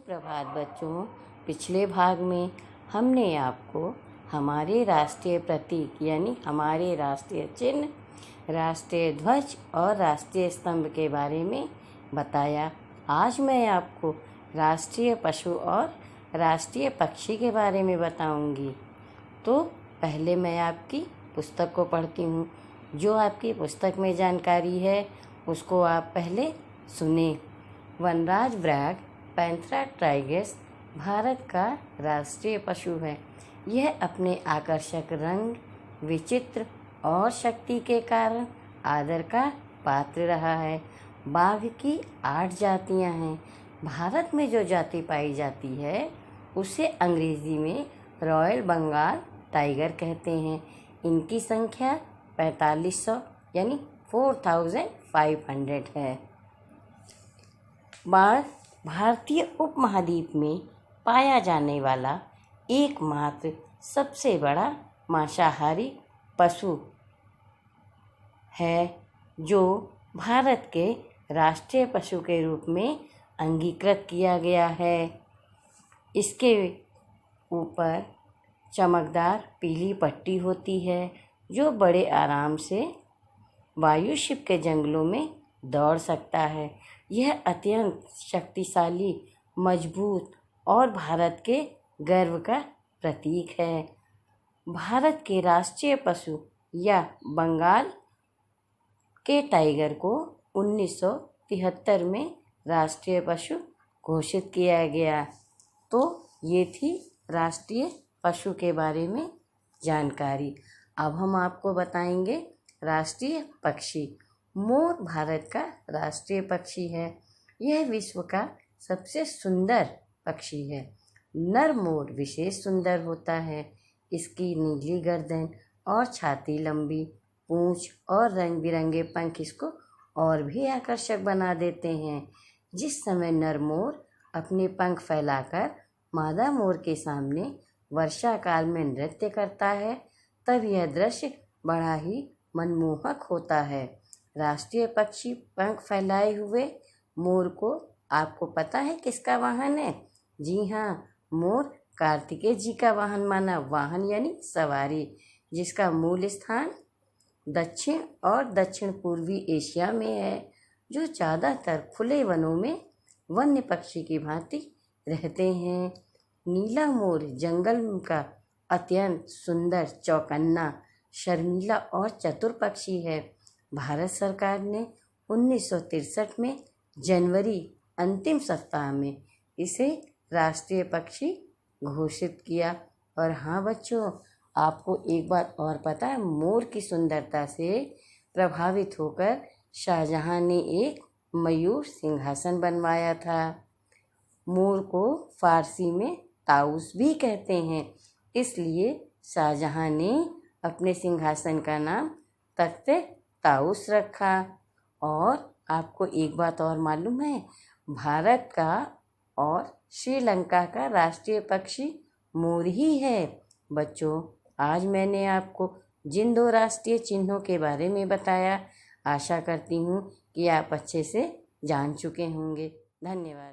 सुप्रभात बच्चों। पिछले भाग में हमने आपको हमारे राष्ट्रीय प्रतीक यानी हमारे राष्ट्रीय चिन्ह, राष्ट्रीय ध्वज और राष्ट्रीय स्तंभ के बारे में बताया। आज मैं आपको राष्ट्रीय पशु और राष्ट्रीय पक्षी के बारे में बताऊंगी। तो पहले मैं आपकी पुस्तक को पढ़ती हूँ। जो आपकी पुस्तक में जानकारी है उसको आप पहले सुने। वनराज व्याघ्र पैंथेरा टाइगर्स भारत का राष्ट्रीय पशु है। यह अपने आकर्षक रंग, विचित्र और शक्ति के कारण आदर का पात्र रहा है। बाघ की 8 जातियां हैं। भारत में जो जाति पाई जाती है उसे अंग्रेजी में रॉयल बंगाल टाइगर कहते हैं। इनकी संख्या 4500 यानी 4500 है। बाघ भारतीय उपमहाद्वीप में पाया जाने वाला एकमात्र सबसे बड़ा मांसाहारी पशु है जो भारत के राष्ट्रीय पशु के रूप में अंगीकृत किया गया है। इसके ऊपर चमकदार पीली पट्टी होती है जो बड़े आराम से वायुशिप के जंगलों में दौड़ सकता है। यह अत्यंत शक्तिशाली, मजबूत और भारत के गर्व का प्रतीक है। भारत के राष्ट्रीय पशु या बंगाल के टाइगर को 1973 में राष्ट्रीय पशु घोषित किया गया। तो ये थी राष्ट्रीय पशु के बारे में जानकारी। अब हम आपको बताएंगे राष्ट्रीय पक्षी। मोर भारत का राष्ट्रीय पक्षी है। यह विश्व का सबसे सुंदर पक्षी है। नर मोर विशेष सुंदर होता है। इसकी नीली गर्दन और छाती, लंबी पूंछ और रंग बिरंगे पंख इसको और भी आकर्षक बना देते हैं। जिस समय नर मोर अपने पंख फैलाकर मादा मोर के सामने वर्षा काल में नृत्य करता है तब यह दृश्य बड़ा ही मनमोहक होता है। राष्ट्रीय पक्षी पंख फैलाए हुए मोर को आपको पता है किसका वाहन है? जी हाँ, मोर कार्तिकेय जी का वाहन माना। वाहन यानी सवारी, जिसका मूल स्थान दक्षिण और दक्षिण पूर्वी एशिया में है, जो ज़्यादातर खुले वनों में वन्य पक्षी की भांति रहते हैं। नीला मोर जंगल का अत्यंत सुंदर, चौकन्ना, शर्मीला और चतुर पक्षी है। भारत सरकार ने 1963 में जनवरी अंतिम सप्ताह में इसे राष्ट्रीय पक्षी घोषित किया। और हाँ बच्चों, आपको एक बात और पता है? मोर की सुंदरता से प्रभावित होकर शाहजहां ने एक मयूर सिंहासन बनवाया था। मोर को फारसी में ताउस भी कहते हैं, इसलिए शाहजहां ने अपने सिंहासन का नाम तख्ते ताउस रखा। और आपको एक बात और मालूम है? भारत का और श्रीलंका का राष्ट्रीय पक्षी मोर ही है। बच्चों, आज मैंने आपको जिन 2 राष्ट्रीय चिन्हों के बारे में बताया, आशा करती हूँ कि आप अच्छे से जान चुके होंगे। धन्यवाद।